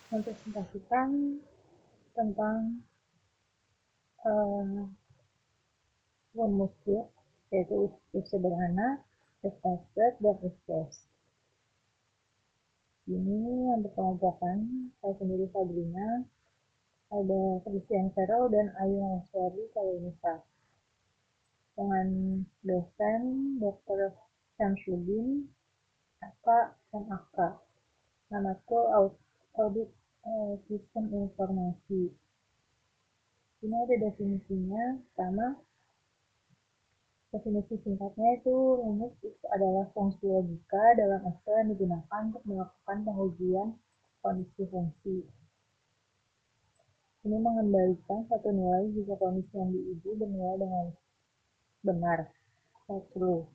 mempresentasikan tentang rumus if, yaitu if sederhana, if nested, dan if case. Ini yang berkelompokkan saya sendiri Sabrina, ada Christian Ferrell dan Ayu Naswari kalau misal dengan dosen Dr. Syamsuddin Aka dan Aka. Namaku audit sistem informasi. Ini ada definisinya. Pertama, definisi singkatnya itu rumus itu adalah fungsi logika dalam Excel yang digunakan untuk melakukan pengujian kondisi fungsi. Ini mengembalikan satu nilai jika kondisi yang diuji bernilai dengan benar atau true,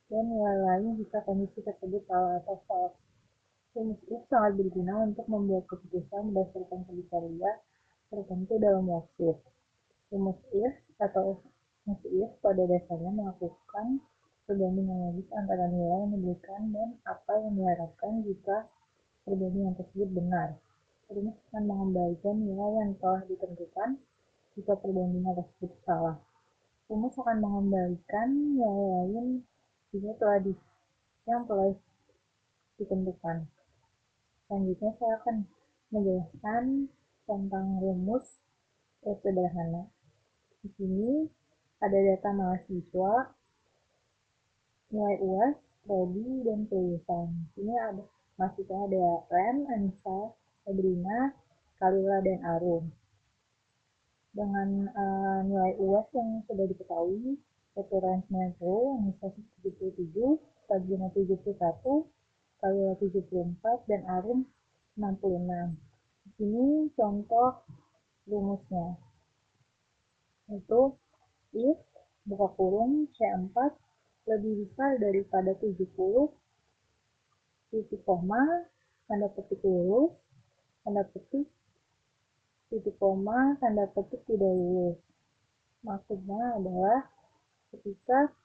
dan nilai lain jika kondisi tersebut salah atau false. Rumus if sangat berguna untuk membuat keputusan berdasarkan kriteria tertentu dalam worksheet. Rumus if pada dasarnya melakukan perbandingan logis antara nilai yang diberikan dan apa yang diharapkan jika perbandingan tersebut benar. Rumus akan mengembalikan nilai yang telah ditentukan jika perbandingan tersebut salah. Rumus akan mengembalikan nilai lain jika yang telah ditentukan. Selanjutnya saya akan menjelaskan tentang rumus sederhana. Di sini ada data mahasiswa, nilai UAS, prodi, dan kelulusan. Di sini ada mahasiswa ada Ren, Anissa, Sabrina, Kalila, dan Arum. Dengan nilai UAS yang sudah diketahui, yaitu Ren 90, Anissa 77, Sabrina 71, Kalila 74, dan Arum 66. Di sini contoh rumusnya, yaitu if buka kurung C4 lebih besar daripada 70, titik koma, tanda petik lulus, tanda petik, titik koma, tanda petik tidak lulus. Maksudnya adalah ketika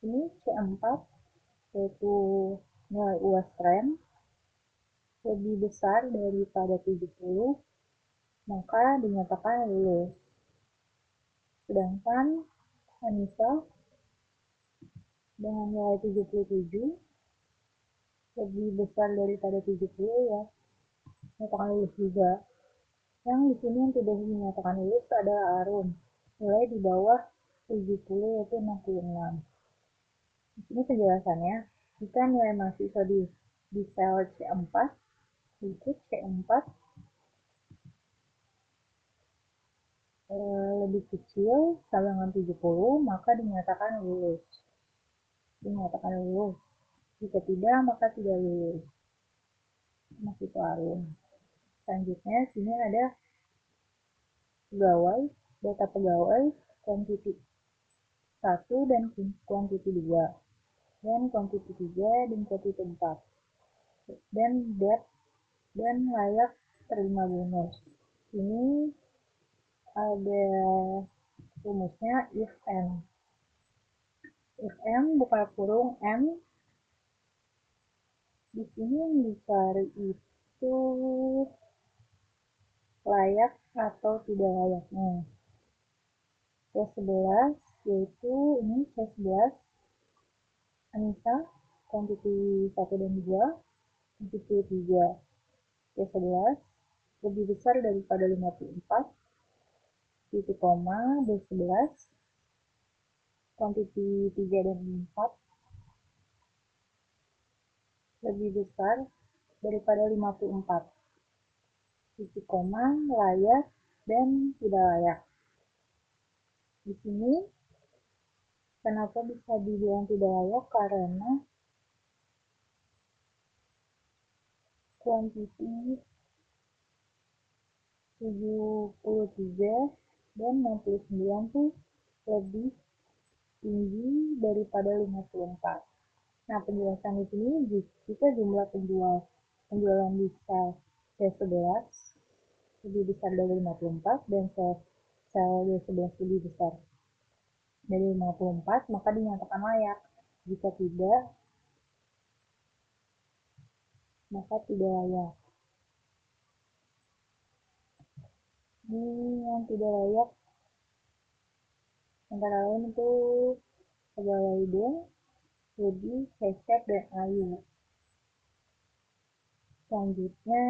ini C4, yaitu nilai UAS Ren, lebih besar daripada 70, maka dinyatakan lulus. Sedangkan Anissa dengan nilai 77 lebih besar daripada 70 ya, dinyatakan lulus juga. Yang di sini yang tidak dinyatakan lulus adalah Arum, nilai di bawah 70 yaitu 66. Di sini penjelasannya, jika nilai mahasiswa di sel C4 itu C4 lebih kecil sama dengan 70, maka dinyatakan lulus. Jika tidak, maka tidak lulus. Mahasiswa Arum. Selanjutnya, sini ada pegawai, data pegawai, kuantiti 1 dan kuantiti 2, dan kuantiti 3 dan kuantiti 4, dan debt dan layak terima bonus. Ini ada rumusnya if n. If m buka kurung m, di sini yang dicari itu layak atau tidak layaknya. C11 yaitu ini C11 Anissa kuantiti 1 dan 2, kuantiti 3. C11 lebih besar daripada 54, titik koma, D11, kuantiti 3 dan 4 lebih besar daripada 54, titik koma, layak dan tidak layak. Di sini kenapa bisa dibilang tidak layak? Karena kuantiti 73 dan 69 tuh lebih tinggi daripada 54. Nah, penjelasan di sini jika jumlah penjualan di sel C11 lebih besar dari 54 dan sel D11 lebih besar dari 54, maka dinyatakan layak. Jika tidak, maka tidak layak. Ini yang tidak layak antara lain itu pegawai bank, Rudi, Cecep, dan Ayu. Selanjutnya,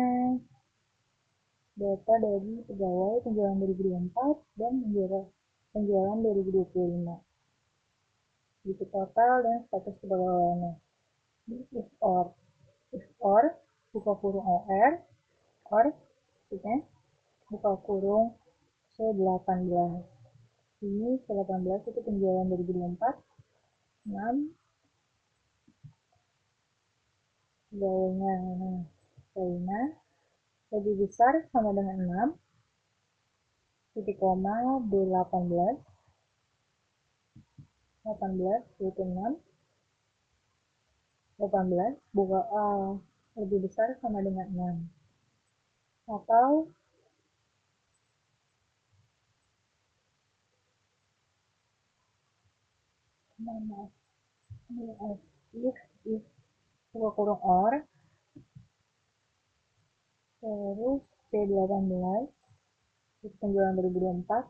data dari pegawai penjualan 2024 dan penjualan 2025. Itu total dan status kepegawaiannya. Ini is or, buka kurung or, maksudnya buka kurung C18. Ini C18 itu penjualan 2024, 6, pegawainya China lebih besar sama dengan 6, titik koma D18, 18 yaitu 6, 18 buka lebih besar sama dengan 6, atau mana if buka kurung or terus C18 penjualan 2024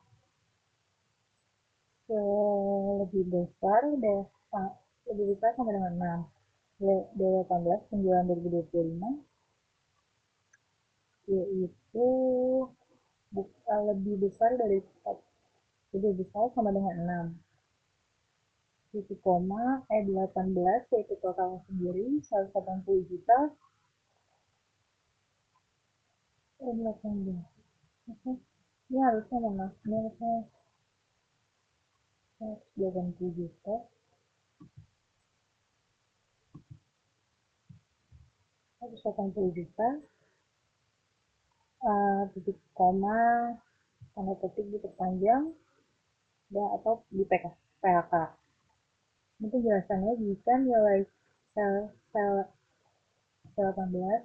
lebih besar lebih besar sama dengan 6, D18 penjualan 2025 yaitu lebih besar sama dengan 6, titik koma E18 yaitu total sendiri 180 juta E18. Ini harusnya mana? Ini harusnya 180 juta 180 juta titik koma tanda petik diperpanjang dan atau di PHK. Ini penjelasannya jika nilai sel 18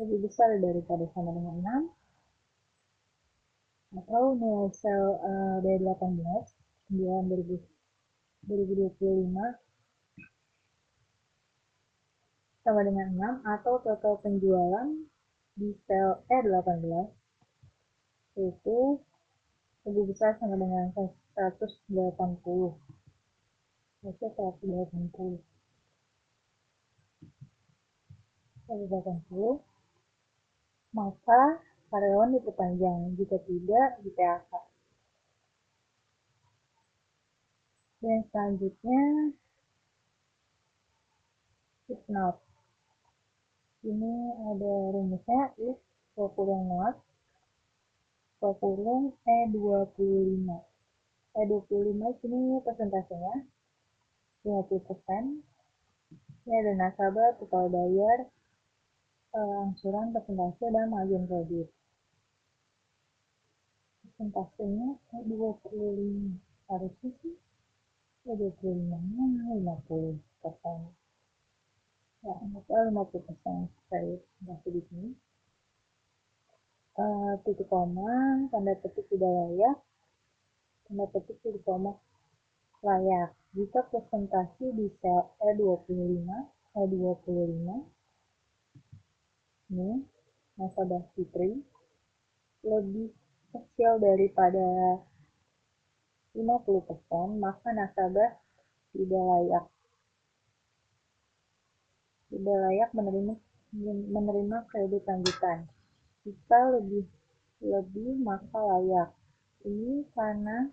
lebih besar daripada sama dengan 6 atau nilai sel dari 18 9 2025 sama dengan 6 atau total penjualan di sel E18 itu lebih besar sama dengan 180. 180, maka karyawan diperpanjang, jika tidak di PHK. Dan selanjutnya if not, ini ada rumusnya if kurung not kurung E25. E25 ini persentasenya 50%. Ini ada nasabah, total bayar, angsuran, persentase, dan margin kredit. Persentasenya E25 harusnya sih E25 nya 50%. Ya, 50% saya masih di sini. Titik koma, tanda petik tidak layak, tanda petik titik koma layak. Jika presentasi di sel E25 ini nasabah Fitri lebih kecil daripada 50%, maka nasabah tidak layak menerima kredit lanjutan. Jika lebih maka layak. Ini karena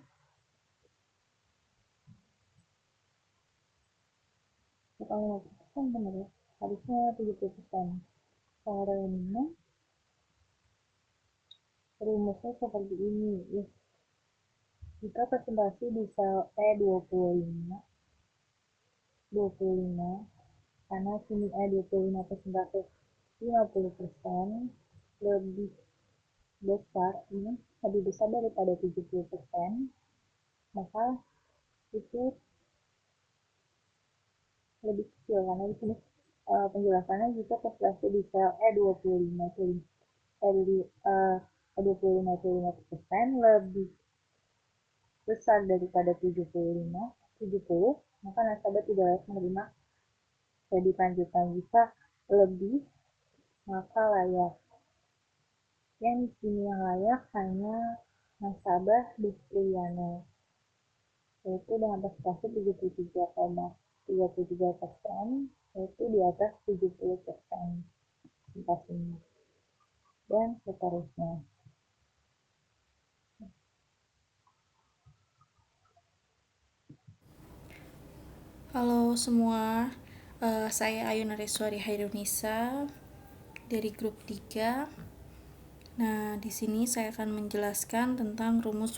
bukan 50% benar ya, harusnya 70%. Karena rumusnya seperti ini. Jika presentasi di sel E25 karena sini E25 presentasi 50% lebih besar, ini lebih besar daripada 70%, maka itu lebih kecil karena di sini penjelasannya jika presentasi di sel E25 E25 lebih besar daripada 70, maka nasabah tidak layak menerima kredit lanjutan. Jika lebih, maka layak. Yang di sini yang layak hanya nasabah Dustriano, yaitu dengan persentase 73,33%, yaitu di atas 70% inflasinya, dan seterusnya. Halo semua, saya Ayu Nareswari Hairunisa dari grup 3. Nah, di sini saya akan menjelaskan tentang rumus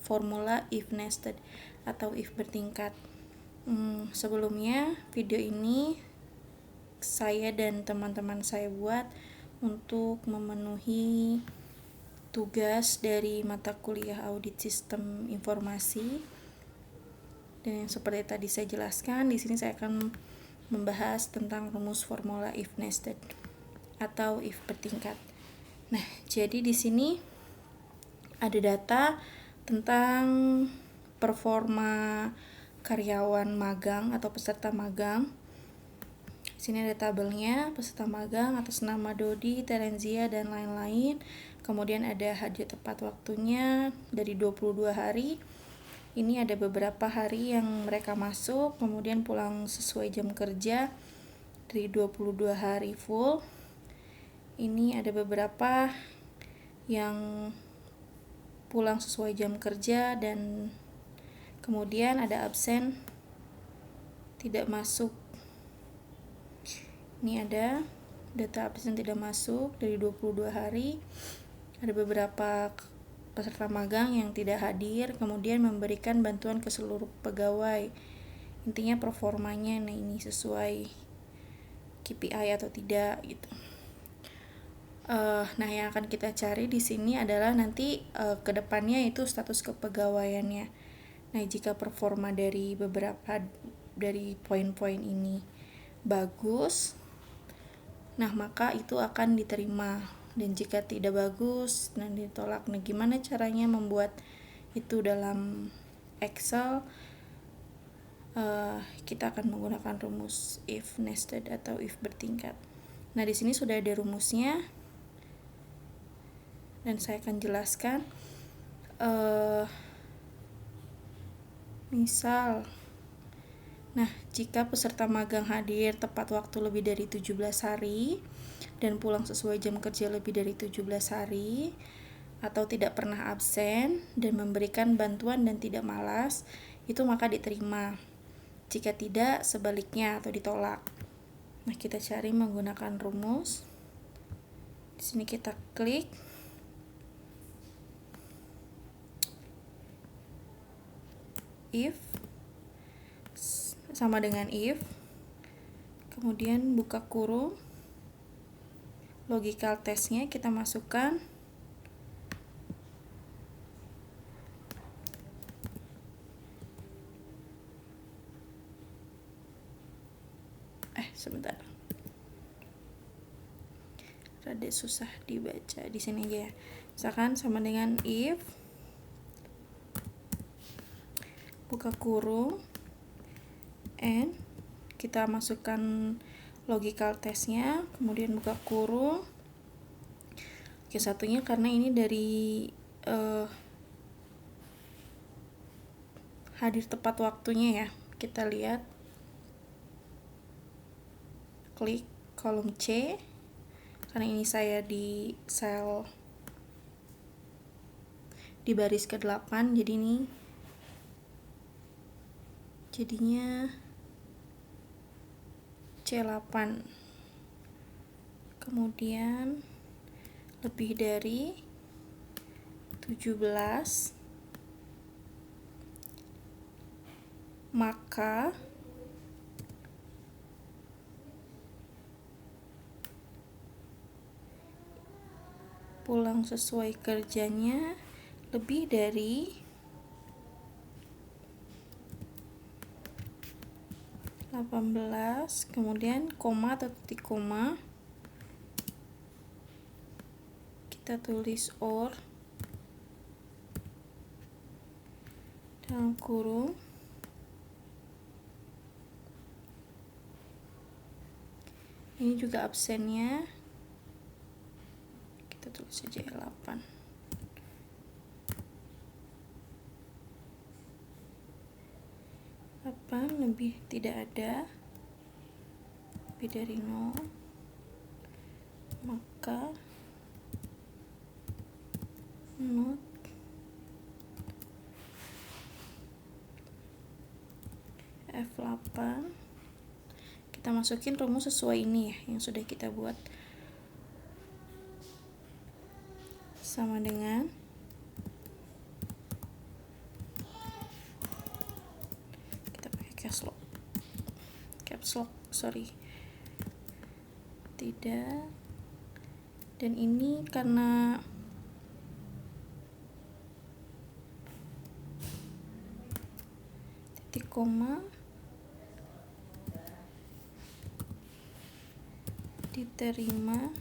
formula if nested atau if bertingkat. Sebelumnya, video ini saya dan teman-teman saya buat untuk memenuhi tugas dari mata kuliah audit sistem informasi. Dan yang seperti tadi saya jelaskan, di sini saya akan membahas tentang rumus formula if nested atau if bertingkat. Nah, jadi di sini ada data tentang performa karyawan magang atau peserta magang. Di sini ada tabelnya, peserta magang atas nama Dodi, Terenzia, dan lain-lain. Kemudian ada hadir tepat waktunya dari 22 hari. Ini ada beberapa hari yang mereka masuk, kemudian pulang sesuai jam kerja dari 22 hari full. Ini ada beberapa yang pulang sesuai jam kerja dan kemudian ada absen tidak masuk. Ini ada data absen tidak masuk dari 22 hari. Ada beberapa peserta magang yang tidak hadir, kemudian memberikan bantuan ke seluruh pegawai. Intinya performanya ini sesuai KPI atau tidak gitu. Nah, yang akan kita cari di sini adalah nanti kedepannya itu status kepegawaiannya. Nah, jika performa dari beberapa dari poin-poin ini bagus, nah maka itu akan diterima. Dan jika tidak bagus, nah ditolak. Nah, gimana caranya membuat itu dalam Excel? Kita akan menggunakan rumus if nested atau if bertingkat. Nah, di sini sudah ada rumusnya dan saya akan jelaskan. Misal, nah jika peserta magang hadir tepat waktu lebih dari 17 hari dan pulang sesuai jam kerja lebih dari 17 hari atau tidak pernah absen dan memberikan bantuan dan tidak malas, itu maka diterima. Jika tidak, sebaliknya atau ditolak. Nah, kita cari menggunakan rumus. Di sini kita klik if sama dengan if, kemudian buka kurung, logical testnya kita masukkan, sebentar, rada susah dibaca, di sini aja ya. Misalkan sama dengan if, buka kurung, and kita masukkan logical testnya, kemudian buka kurung. Oke, satunya karena ini dari hadir tepat waktunya ya, kita lihat, klik kolom C karena ini saya di sel di baris ke-8, jadi ini jadinya C8. Kemudian lebih dari 17, maka pulang sesuai kerjanya lebih dari 18, kemudian koma atau titik koma, kita tulis or dalam kurung, ini juga absennya kita tulis saja 8. Lebih tidak ada lebih dari 0, maka not F8. Kita masukin rumus sesuai ini ya yang sudah kita buat, sama dengan kita pakai caps lock, tidak. Dan ini karena titik koma diterima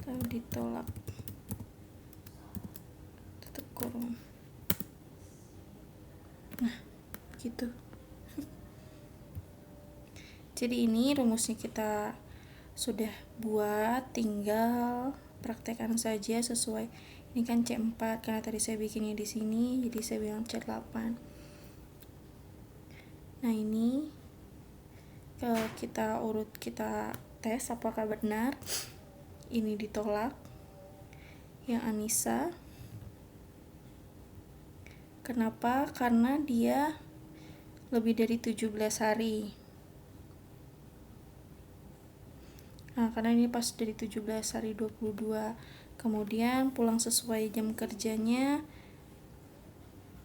atau ditolak, tutup kurung. Nah, gitu. Jadi ini rumusnya kita sudah buat, tinggal praktekkan saja sesuai. Ini kan C4 karena tadi saya bikinnya di sini, jadi saya bilang C8. Nah, ini kita tes apakah benar. Ini ditolak. Yang Anissa. Kenapa? Karena dia lebih dari 17 hari. Nah, karena ini pas dari 17 hari 22. Kemudian pulang sesuai jam kerjanya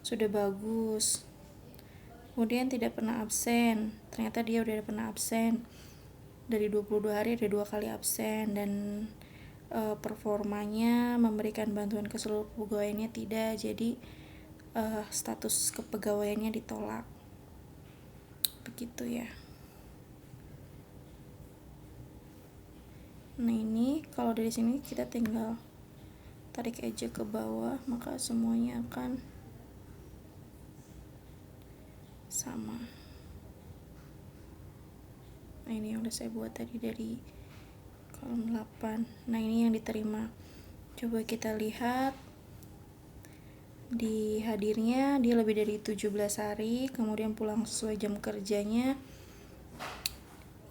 sudah bagus. Kemudian tidak pernah absen. Ternyata dia udah pernah absen. Dari 22 hari ada 2 kali absen, dan performanya memberikan bantuan ke seluruh pegawainya tidak. Jadi status kepegawaiannya ditolak. Begitu ya. Nah, ini kalau dari sini kita tinggal tarik aja ke bawah, maka semuanya akan sama. Nah, ini yang udah saya buat tadi dari kolom 8. Nah, ini yang diterima. Coba kita lihat di hadirnya, dia lebih dari 17 hari, kemudian pulang sesuai jam kerjanya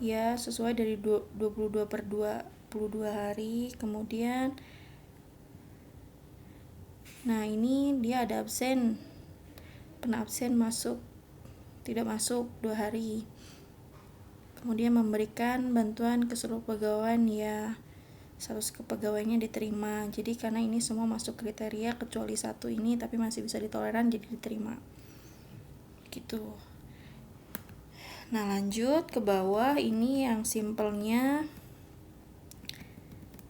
ya sesuai dari 22/22 hari. Kemudian nah, ini dia ada absen, pernah absen, tidak masuk 2 hari. Kemudian memberikan bantuan ke seluruh pegawai ya, status kepegawaiannya diterima. Jadi karena ini semua masuk kriteria kecuali satu ini tapi masih bisa ditoleran, jadi diterima gitu. Nah, lanjut ke bawah. Ini yang simpelnya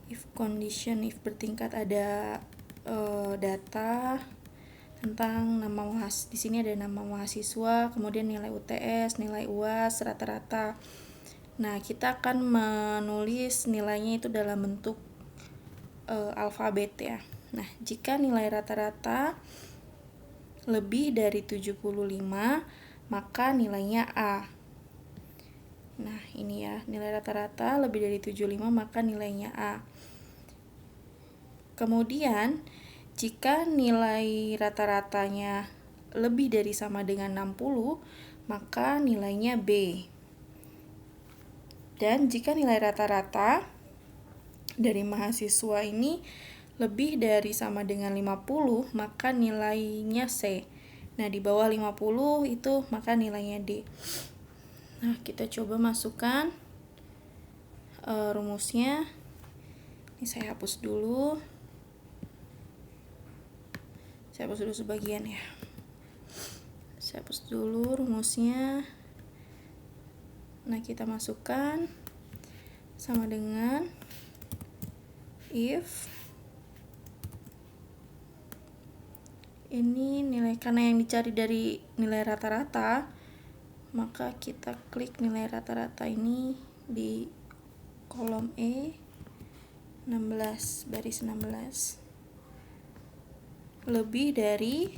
if condition, if bertingkat, ada data tentang di sini ada nama mahasiswa, kemudian nilai UTS, nilai UAS, rata-rata. Nah, kita akan menulis nilainya itu dalam bentuk alfabet ya. Nah, jika nilai rata-rata lebih dari 75, maka nilainya A. Nah, ini ya, nilai rata-rata lebih dari 75 maka nilainya A. Kemudian, jika nilai rata-ratanya lebih dari sama dengan 60, maka nilainya B. Dan jika nilai rata-rata dari mahasiswa ini lebih dari sama dengan 50, maka nilainya C. Nah, di bawah 50 itu maka nilainya D. Nah, kita coba masukkan rumusnya. Ini saya hapus dulu. Saya hapus dulu sebagian ya. Saya hapus dulu rumusnya. Nah, kita masukkan sama dengan if ini nilai, karena yang dicari dari nilai rata-rata, maka kita klik nilai rata-rata ini di kolom E 16, baris 16, lebih dari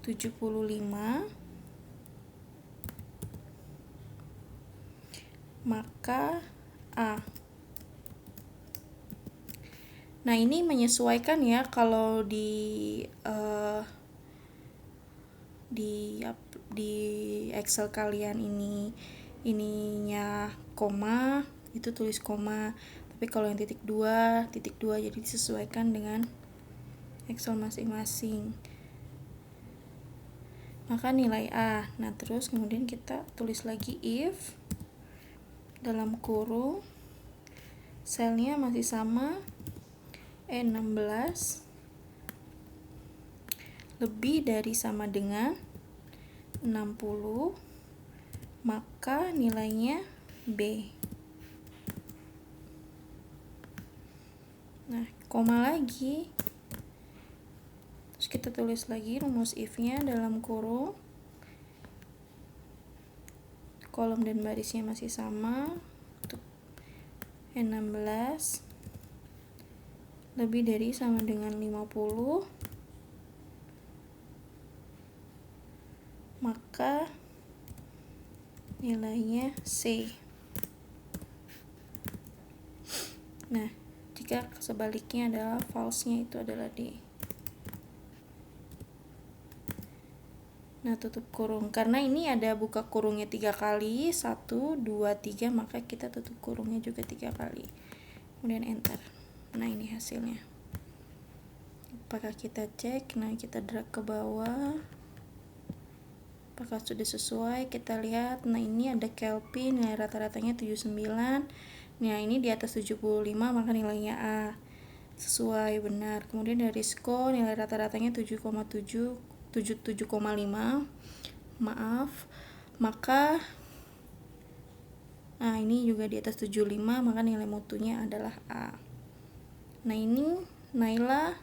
75, maka A. Nah, ini menyesuaikan ya, kalau di Excel kalian ininya koma, itu tulis koma. Tapi kalau yang titik dua, jadi disesuaikan dengan Excel masing-masing. Maka nilai A. Nah, terus kemudian kita tulis lagi if dalam kurung selnya masih sama, E16 lebih dari sama dengan 60, maka nilainya B. Nah, koma lagi. Terus kita tulis lagi rumus if-nya dalam kurung. Kolom dan barisnya masih sama. Untuk E16 lebih dari sama dengan 50, maka nilainya C. Nah, jika sebaliknya adalah false-nya, itu adalah D. Nah, tutup kurung. Karena ini ada buka kurungnya 3 kali, 1, 2, 3, maka kita tutup kurungnya juga 3 kali. Kemudian enter. Nah, ini hasilnya. Apakah kita cek? Nah, kita drag ke bawah. Apakah sudah sesuai? Kita lihat. Nah, ini ada Kelvin, nilai rata-ratanya 79. Nah, ini di atas 75, maka nilainya A. Sesuai, benar. Kemudian dari Risco, nilai rata-ratanya 7,5. Maaf. Maka nah, ini juga di atas 75, maka nilai mutunya adalah A. Nah, ini Naila.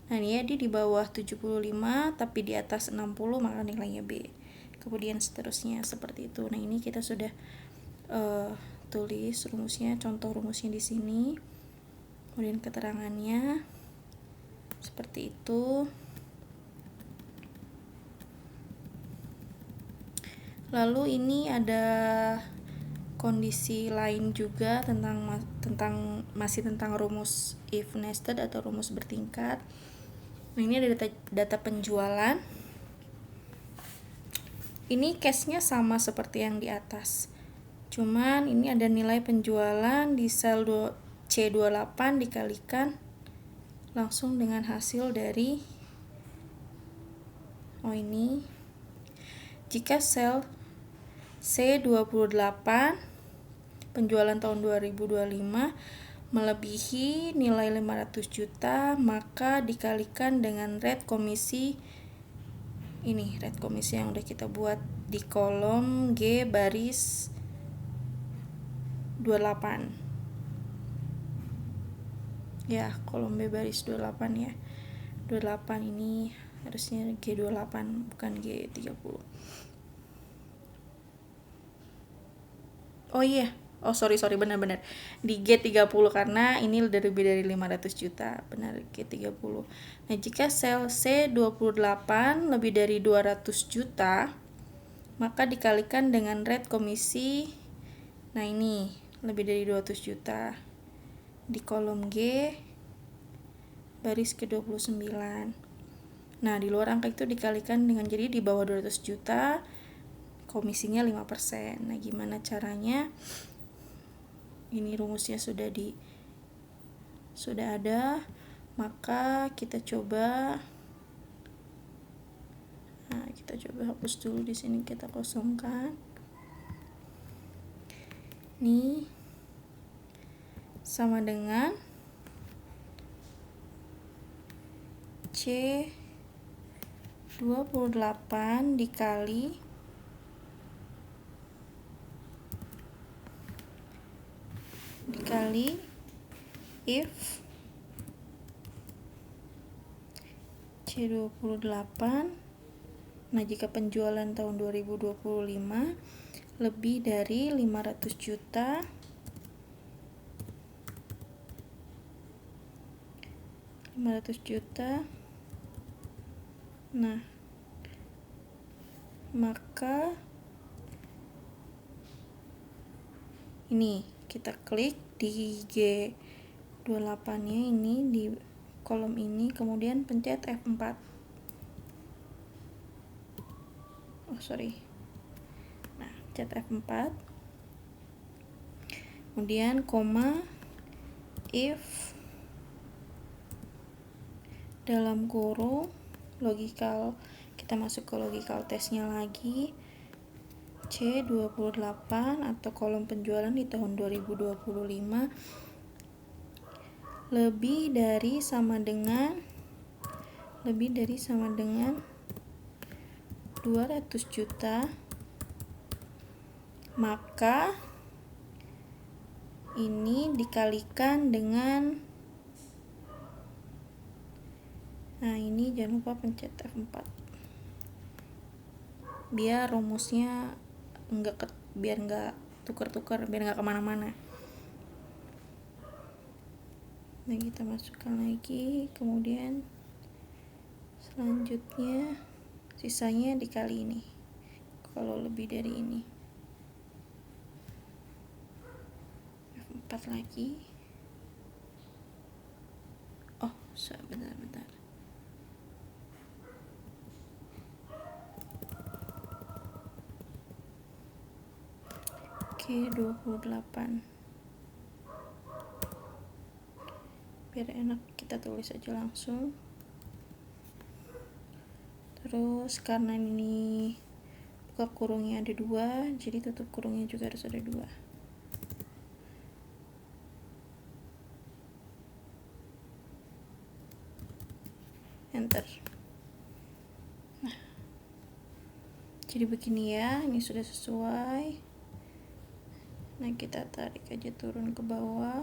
Nah, ini ya, dia di bawah 75 tapi di atas 60, maka nilainya B. Kemudian seterusnya seperti itu. Nah, ini kita sudah tulis rumusnya, contoh rumusnya di sini. Kemudian keterangannya seperti itu. Lalu ini ada kondisi lain juga masih tentang rumus if nested atau rumus bertingkat. Nah, ini ada data penjualan. Ini case-nya sama seperti yang di atas. Cuman ini ada nilai penjualan di sel C28 dikalikan langsung dengan hasil dari ini. Jika sel C28 penjualan tahun 2025 melebihi nilai 500 juta, maka dikalikan dengan rate komisi ini, rate komisi yang udah kita buat di kolom G baris 28. Ya, kolom B baris 28 ya. 28 ini harusnya G28 bukan G30. Oh iya. Oh, sorry, benar-benar. Di G30 karena ini lebih dari 500 juta. Benar, G30. Nah, jika sel C28 lebih dari 200 juta, maka dikalikan dengan rate komisi. Nah, ini lebih dari 200 juta. Di kolom G baris ke-29. Nah, di luar angka itu dikalikan dengan, jadi di bawah 200 juta komisinya 5%. Nah, gimana caranya? Ini rumusnya sudah ada, maka kita coba hapus dulu di sini, kita kosongkan. Ini sama dengan C28 dikali if C28. Nah, jika penjualan tahun 2025 lebih dari 500 juta, nah, maka ini kita klik di G28-nya ini di kolom ini, kemudian pencet F4. Nah, pencet F4. Kemudian koma, if dalam kurung logical, kita masuk ke logical testnya lagi, C28 atau kolom penjualan di tahun 2025 lebih dari sama dengan 200 juta, maka ini dikalikan dengan, nah ini jangan lupa pencet F4 biar rumusnya biar nggak tukar-tukar, biar nggak kemana-mana. Nah, kita masukkan lagi, kemudian selanjutnya sisanya dikali ini kalau lebih dari ini. F4 lagi. Bentar. Oke, 28. Biar enak kita tulis aja langsung. Terus karena ini buka kurungnya ada 2, jadi tutup kurungnya juga harus ada 2. Enter. Nah, jadi begini ya, ini sudah sesuai. Nah, kita tarik aja turun ke bawah.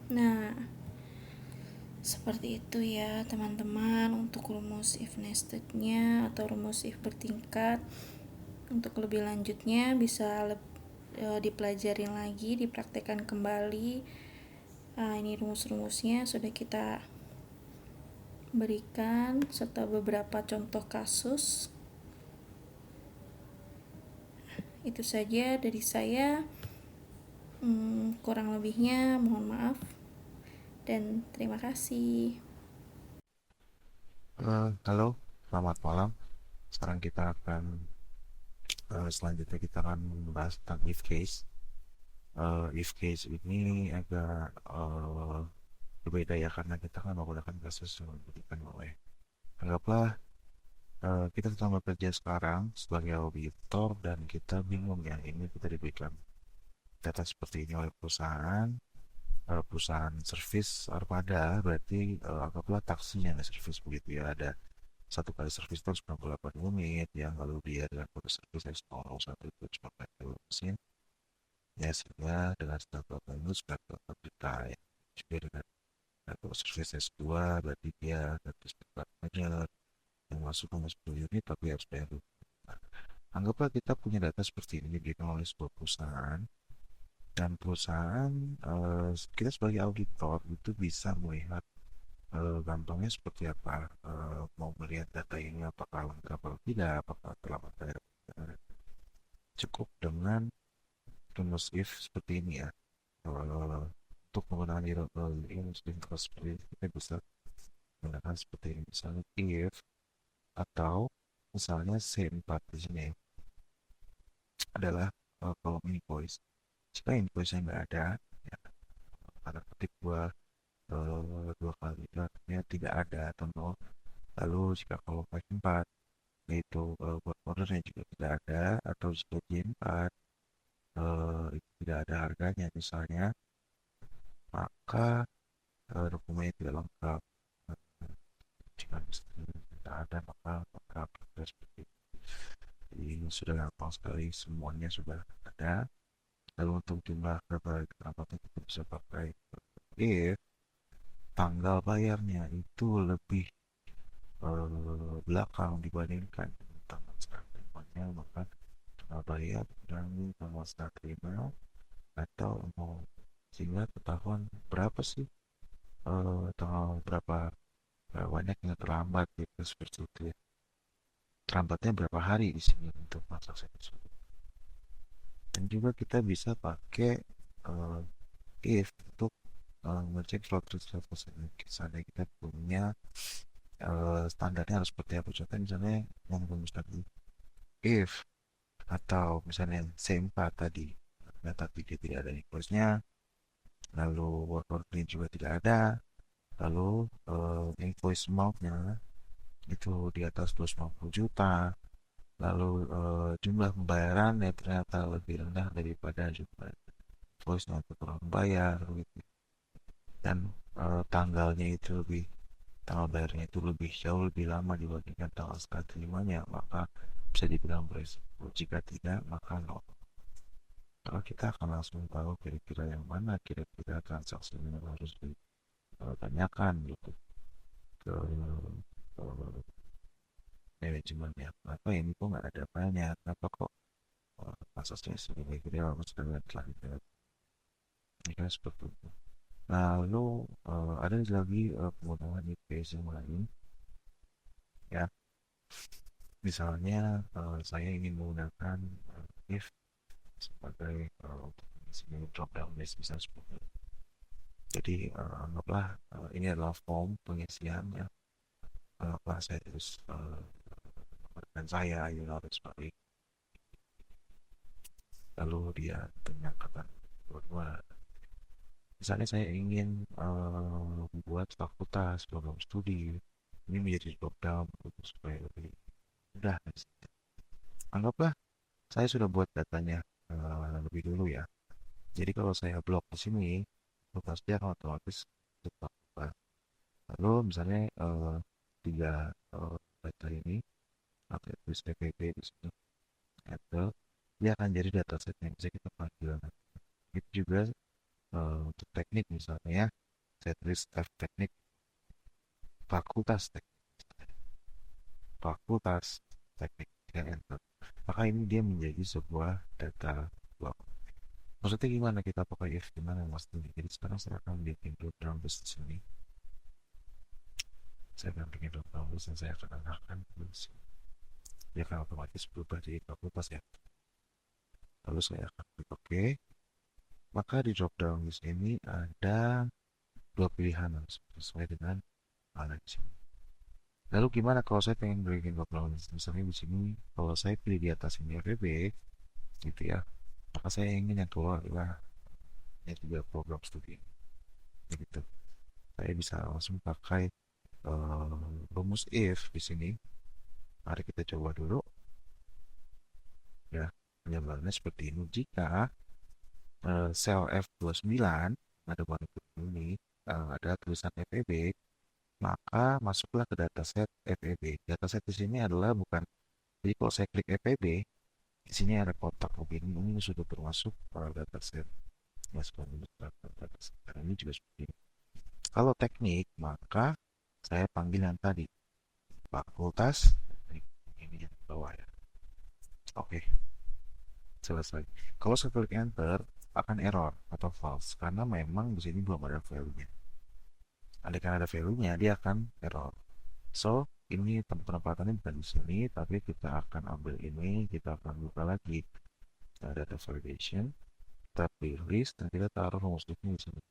Nah, seperti itu ya teman-teman untuk rumus if nested-nya atau rumus if bertingkat. Untuk lebih lanjutnya bisa dipelajarin lagi, dipraktekkan kembali. Ini rumus-rumusnya sudah kita berikan serta beberapa contoh kasus. Itu saja dari saya. Kurang lebihnya mohon maaf dan terima kasih. Halo, selamat malam. Sekarang kita akan selanjutnya kita akan membahas tentang if case. If case ini agak berbeda ya karena kita akan menggunakan kasus yang diberikan oleh. Anggaplah kita sedang bekerja sekarang sebagai auditor dan kita bingung ya, ini kita diberikan data seperti ini oleh perusahaan servis armada, berarti anggaplah taksinya ada servis begitu ya, ada satu kali servis itu 98 unit yang lalu dia dengan kode servis S001 itu cuma mesin ya, sehingga dengan 98 unit 98 juta ya. Juga dengan kode servis S2 berarti dia servis partnernya yang masuk cuma 10 unit tapi harus bayar 20. Nah, anggaplah kita punya data seperti ini diberikan oleh sebuah perusahaan, dan perusahaan kita sebagai auditor itu bisa melihat gampangnya seperti apa, mau melihat data ini apakah lengkap atau tidak, apakah terlambat bayar. Cukup dengan rumus if seperti ini ya. Untuk menggunakan rumus seperti ini kita bisa menggunakan seperti ini, misalnya if, atau misalnya C4 di sini adalah kolom invoice. Jika invoice yang nggak ada ya, tanda ketik dua kali artinya tidak ada atau nol. Lalu jika kolom 4 yaitu buat ordernya juga tidak ada, atau jika J4 itu tidak ada harganya misalnya, maka dokumennya tidak lengkap. Jika tidak ada maka lengkap. Seperti itu. Jadi ini sudah gampang sekali, semuanya sudah ada. Lalu untuk jumlah kenapa kita bisa pakai if tanggal bayarnya itu lebih belakang dibandingkan tanggal serah terimanya, maka tanggal bayar dan tanggal serah terima atau mau, sehingga ketahuan berapa sih tanggal berapa banyak yang terlambat gitu, seperti itu ya. Terlambatnya berapa hari di sini untuk transaksi tersebut. Dan juga kita bisa pakai uh, if untuk ngecek float rate misalnya kita punya standarnya harus seperti apa. Contohnya misalnya yang rumus tadi if, atau misalnya C4 tadi, nah, tapi dia tidak ada invoice-nya, lalu work order juga tidak ada, lalu invoice amount-nya itu di atas 250 juta, lalu jumlah pembayaran ya ternyata lebih rendah daripada jumlah invoice untuk orang bayar gitu. Dan tanggalnya itu lebih, tanggal bayarnya itu lebih jauh lebih lama dibandingkan tanggal sekali terimanya, maka bisa dibilang beresiko. Jika tidak, maka no. Kalau kita akan langsung tahu kira-kira yang mana kira-kira transaksi yang harus ditanyakan gitu ke manajemen ya. Kenapa ini kok nggak ada banyak? Kenapa kok transaksinya segini gede sedangkan telah dibayar? Ini kan seperti itu. Lalu ada lagi penggunaan IPS yang lain ya. Misalnya saya ingin menggunakan if sebagai untuk mengisi drop down list bisa seperti itu. Jadi anggaplah ini adalah form pengisian ya. Anggaplah saya terus dan saya Yunus Balik, lalu dia tanyakan bahwa misalnya saya ingin membuat fakultas program studi, ini menjadi drop down supaya lebih mudah. Anggaplah saya sudah buat datanya lebih dulu ya. Jadi kalau saya blok di sini, pasti akan otomatis terbuka. Lalu misalnya tiga data ini, atau tulis PPP di sini, atau dia akan jadi dataset yang bisa kita panggil. Itu juga untuk teknik misalnya ya, saya tulis F teknik, fakultas teknik, dan enter. Maka ini dia menjadi sebuah data blok. Maksudnya gimana kita pakai if, gimana maksudnya? Jadi sekarang saya akan bikin drop di sini. Saya akan bikin drop dan saya akan arahkan ke sini. Dia akan otomatis berubah jadi fakultas ya. Lalu saya akan klik OK. Maka di drop down list ini ada dua pilihan sesuai dengan mana di sini. Lalu gimana kalau saya pengen bikin drop down list? Misalnya di sini kalau saya pilih di atas ini FEB gitu ya, maka saya ingin yang keluar adalah yang tiga program studi gitu. Saya bisa langsung pakai rumus if di sini. Mari kita coba dulu ya, penyebarannya seperti ini. Jika sel F29 ada warna ini ada tulisan FEB, maka masuklah ke dataset FEB. Dataset di sini adalah bukan, jadi kalau saya klik FEB, di sini ada kotak begini, ini sudah termasuk dataset. Ya, dataset. Ini juga seperti ini. Kalau teknik, maka saya panggil yang tadi, fakultas, ini yang bawah ya. Oke, selesai. Kalau saya klik enter, akan error atau false, karena memang di sini belum ada value-nya. Andaikan ada value-nya, dia akan error. So, ini penempatannya bukan di sini, tapi kita akan ambil ini, kita akan buka lagi data validation, kita pilih list, dan kita taruh rumus di sini.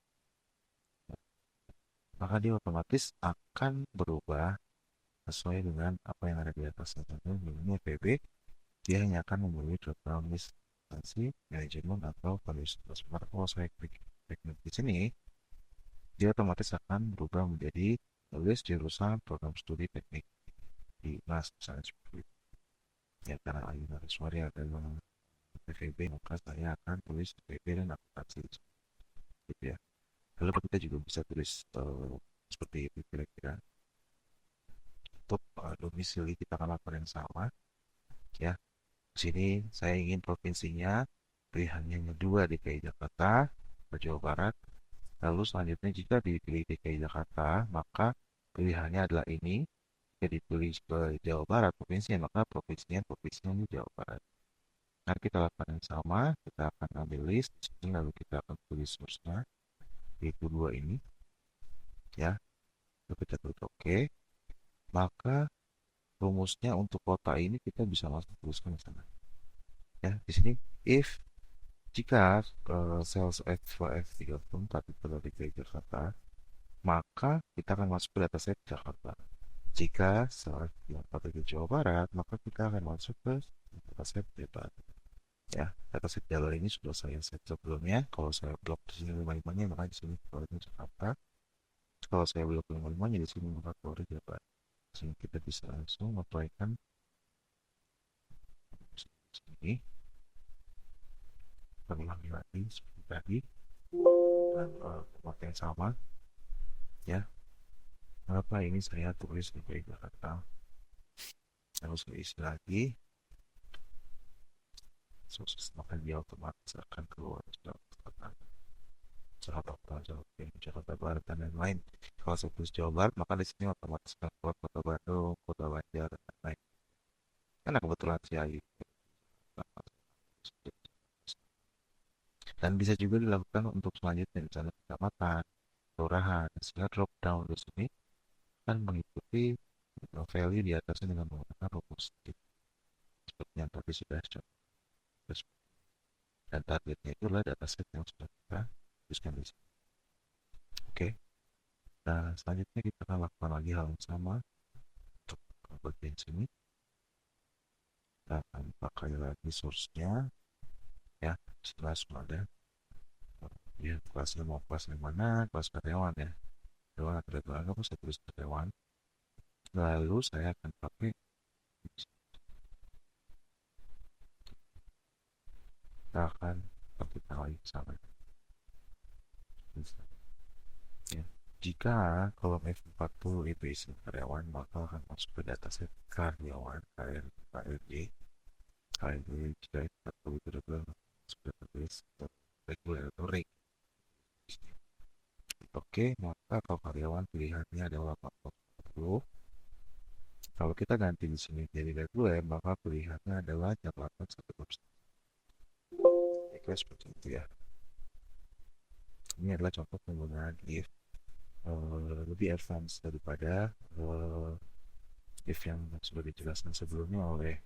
Maka dia otomatis akan berubah sesuai dengan apa yang ada di atas. Ini PB, dia hanya akan memilih drop down list instansi, manajemen, atau valuation. Maka kalau saya klik teknik di sini, dia otomatis akan berubah menjadi list jurusan program studi teknik di UNAS misalnya seperti itu. Ya, karena Ayuna Reswari adalah PVB, maka saya akan tulis PVB dan akuntansi gitu ya. Lalu kita juga bisa tulis seperti itu kira-kira. Untuk domisili kita akan lakukan yang sama ya. Di sini saya ingin provinsinya pilihannya 2 DKI Jakarta, Jawa Barat. Lalu selanjutnya jika dipilih DKI Jakarta, maka pilihannya adalah ini. Jadi dipilih ke Jawa Barat provinsinya, maka provinsinya di Jawa Barat. Nah, kita lakukan yang sama, kita akan ambil list, lalu kita akan tulis source-nya, yaitu 2 ini. Ya, lalu kita klik OK. Maka rumusnya untuk kota ini kita bisa langsung tuliskan di sana. Ya, di sini if Jika sales F2 F34 itu dari DKI Jakarta, maka kita akan masuk ke dataset Jakarta. Jika sales F34 dari Jawa Barat, maka kita akan masuk ke dataset Jabar. Ya, dataset Jabar ini sudah saya set sebelumnya. Kalau saya blok di sini 55-nya, maka di sini keluarnya Jakarta. Kalau saya blok 55-nya di sini, maka keluarnya Jabar. Sehingga kita bisa langsung apply-kan sini, terulangi lagi seperti tadi, dan tempat yang sama, ya. Kenapa ini saya tulis DKI Jakarta? Lalu saya isi lagi, sukses, maka dia otomatis akan keluar Jakarta Barat dan lain-lain. Kalau saya tulis Jawa Barat, maka di sini otomatis akan keluar Kota Bandung, Kota Banjar, dan lain-lain. Karena kebetulan saya dan bisa juga dilakukan untuk selanjutnya misalnya kecamatan, kelurahan, sehingga drop down di sini kan mengikuti value di atasnya dengan menggunakan rumus seperti yang tadi sudah coba. Dan targetnya itu adalah dataset yang sudah kita tuliskan di sini. Oke. Nah, selanjutnya kita akan lakukan lagi hal yang sama untuk bagian sini. Kita akan pakai lagi source-nya, ya, setelah semua ada. Ya, kelasnya mau kelas yang mana? Kelas karyawan, ya. Karyawan atau karyawan, aku saya tulis karyawan. Lalu saya akan pakai, kita akan pakai lagi sama. Ya. Jika kolom F40 itu isi karyawan, maka akan masuk ke dataset karyawan KRD. KRD jika F40 itu adalah sudah tertulis regular atau reg. Oke, maka kalau karyawan pilihannya adalah 40. Kalau kita ganti di sini jadi regular, maka pilihannya adalah jabatan 1%. Oke, seperti itu ya. Ini adalah contoh penggunaan if lebih advance daripada if yang sudah dijelaskan sebelumnya oleh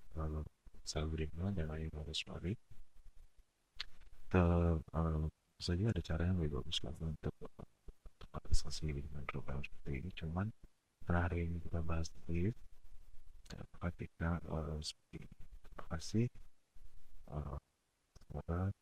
Sabrina dan Ayu Rosmari. Saja ada cara yang lebih bagus lagi untuk otomatisasi dengan program seperti ini. Cuman karena hari ini kita bahas if, maka kita seperti ini. Terima kasih. Semoga